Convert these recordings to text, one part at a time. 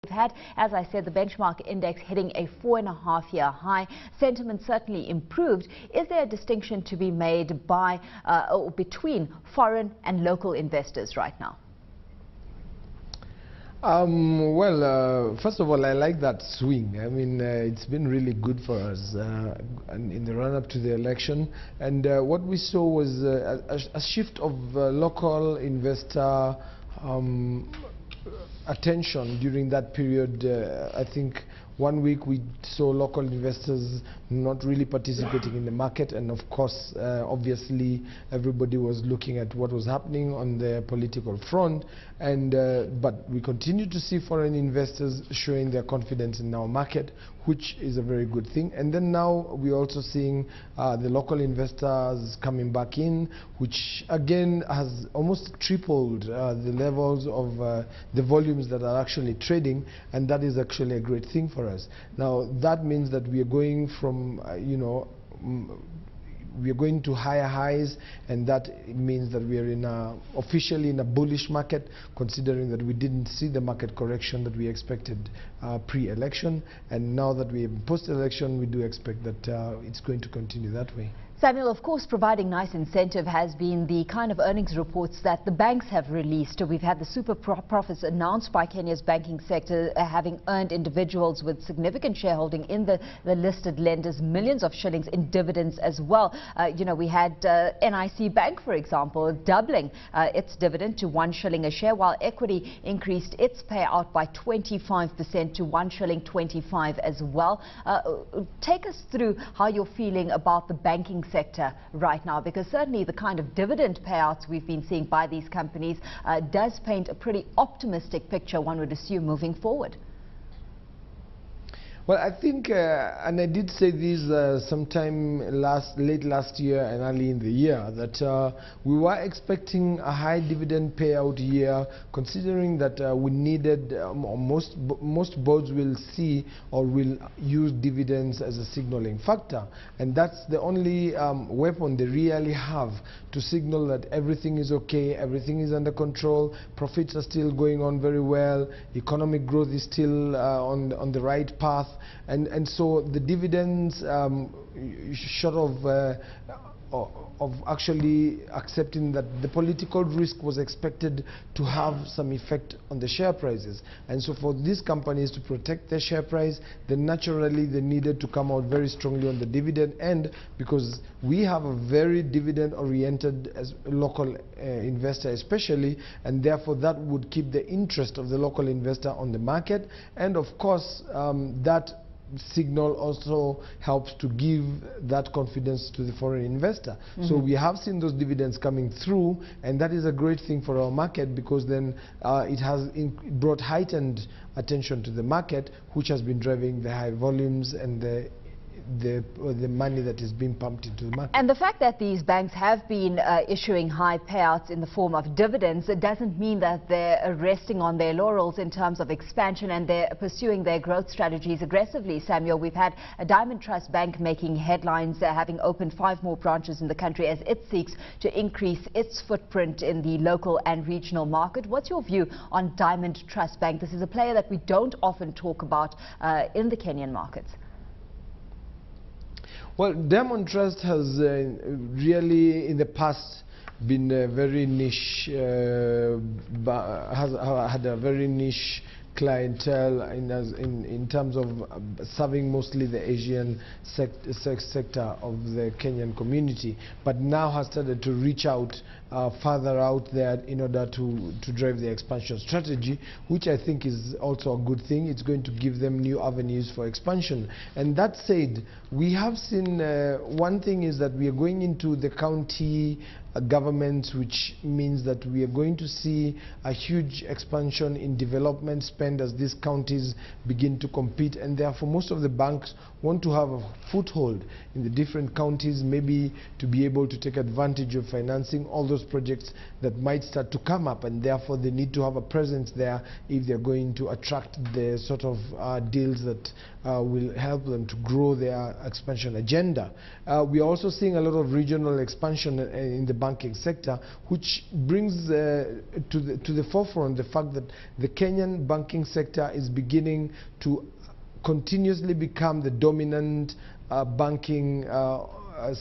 We've had, as I said, the benchmark index hitting a 4.5-year high. Sentiment certainly improved. Is there a distinction to be made by or between foreign and local investors right now? First of all, I like that swing. I mean, it's been really good for us in the run-up to the election. And what we saw was a shift of local investor attention during that period. I think 1 week we saw local investors not really participating in the market, and of course obviously everybody was looking at what was happening on the political front, and but we continue to see foreign investors showing their confidence in our market, which is a very good thing. And then now we're also seeing the local investors coming back in, which again has almost tripled the levels of the volumes that are actually trading, and that is actually a great thing for us. Now that means that we are going from we are going to higher highs, and that means that we are officially in a bullish market, considering that we didn't see the market correction that we expected pre-election, and now that we are post-election, we do expect that it's going to continue that way. Samuel, of course, providing nice incentive has been the kind of earnings reports that the banks have released. We've had the super profits announced by Kenya's banking sector, having earned individuals with significant shareholding in the listed lenders millions of shillings in dividends as well. We had NIC Bank, for example, doubling its dividend to 1 shilling a share, while Equity increased its payout by 25% to 1 shilling 25 as well. Take us through how you're feeling about the banking sector right now, because certainly the kind of dividend payouts we've been seeing by these companies does paint a pretty optimistic picture, one would assume, moving forward. Well, I think, and I did say this sometime late last year and early in the year, that we were expecting a high dividend payout year, considering that we needed, most boards will see or will use dividends as a signaling factor, and that's the only weapon they really have to signal that everything is okay, everything is under control, profits are still going on very well, economic growth is still on the right path. And so the dividends, short of actually accepting that the political risk was expected to have some effect on the share prices. And so for these companies to protect their share price, then naturally they needed to come out very strongly on the dividend end, because we have a very dividend-oriented as local investor especially, and therefore that would keep the interest of the local investor on the market. And of course that signal also helps to give that confidence to the foreign investor. So we have seen those dividends coming through, and that is a great thing for our market, because then it has brought heightened attention to the market, which has been driving the high volumes and the money that is being pumped into the market. And the fact that these banks have been issuing high payouts in the form of dividends, it doesn't mean that they're resting on their laurels in terms of expansion, and they're pursuing their growth strategies aggressively. Samuel, we've had a Diamond Trust Bank making headlines, having opened 5 more branches in the country as it seeks to increase its footprint in the local and regional market. What's your view on Diamond Trust Bank? This is a player that we don't often talk about in the Kenyan markets. Well, Diamond Trust has really in the past been very niche, has had a very niche clientele in terms of serving mostly the Asian sector of the Kenyan community, but now has started to reach out further out there in order to drive the expansion strategy, which I think is also a good thing. It's going to give them new avenues for expansion. And that said, we have seen one thing is that we are going into the county governments, which means that we are going to see a huge expansion in development spend as these counties begin to compete, and therefore most of the banks want to have a foothold in the different counties, maybe to be able to take advantage of financing all those projects that might start to come up, and therefore they need to have a presence there if they're going to attract the sort of deals that will help them to grow their expansion agenda. We're also seeing a lot of regional expansion in the banking sector, which brings to the forefront the fact that the Kenyan banking sector is beginning to continuously become the dominant banking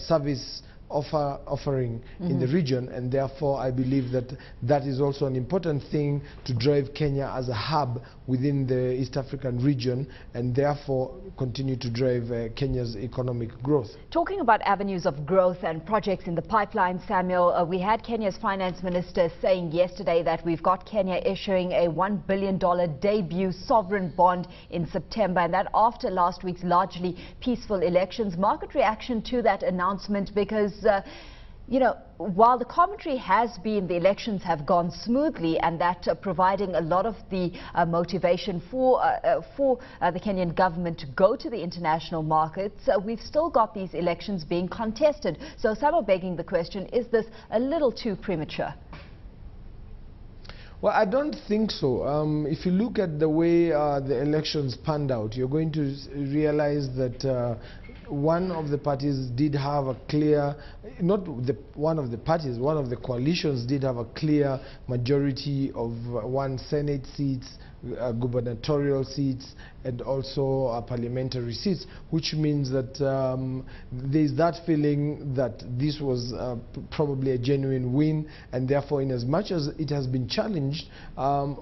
service offering in the region, and therefore I believe that that is also an important thing to drive Kenya as a hub within the East African region, and therefore continue to drive Kenya's economic growth. Talking about avenues of growth and projects in the pipeline, Samuel, we had Kenya's finance minister saying yesterday that we've got Kenya issuing a $1 billion debut sovereign bond in September, and that after last week's largely peaceful elections. Market reaction to that announcement, because you know, while the commentary has been the elections have gone smoothly, and that providing a lot of the motivation for the Kenyan government to go to the international markets, we've still got these elections being contested. So some are begging the question, is this a little too premature? Well, I don't think so. If you look at the way the elections panned out, you're going to realize that one of the parties did have a clear, one of the coalitions did have a clear majority of 1 Senate seats, gubernatorial seats, and also parliamentary seats, which means that there's that feeling that this was probably a genuine win, and therefore, in as much as it has been challenged,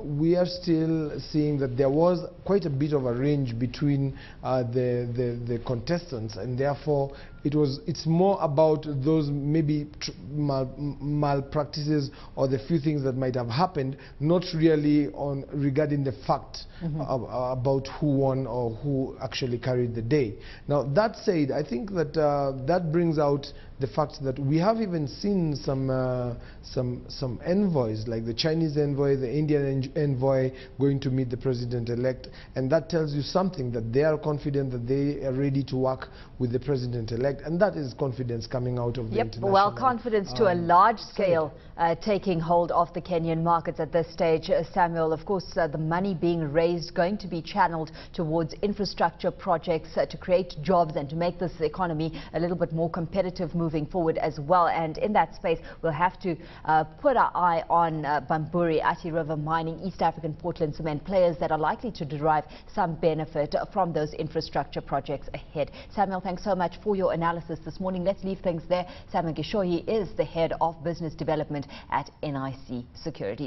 we are still seeing that there was quite a bit of a range between the contestants, and therefore it's more about those maybe malpractices or the few things that might have happened, not really on regarding the fact about who won or who actually carried the day. Now, that said, I think that that brings out the fact that we have even seen some envoys, like the Chinese envoy, the Indian envoy, going to meet the president-elect, and that tells you something, that they are confident that they are ready to work with the president-elect, and that is confidence coming out of the international. Well, confidence to a large scale taking hold of the Kenyan markets at this stage. Samuel, of course, the money being raised going to be channeled towards infrastructure projects to create jobs and to make this economy a little bit more competitive moving forward as well. And in that space, we'll have to put our eye on Bamburi, Athi River Mining, East African Portland Cement, players that are likely to derive some benefit from those infrastructure projects ahead. Samuel, thanks so much for your analysis this morning. Let's leave things there. Samuel Gichohi is the head of business development at Nic Securities.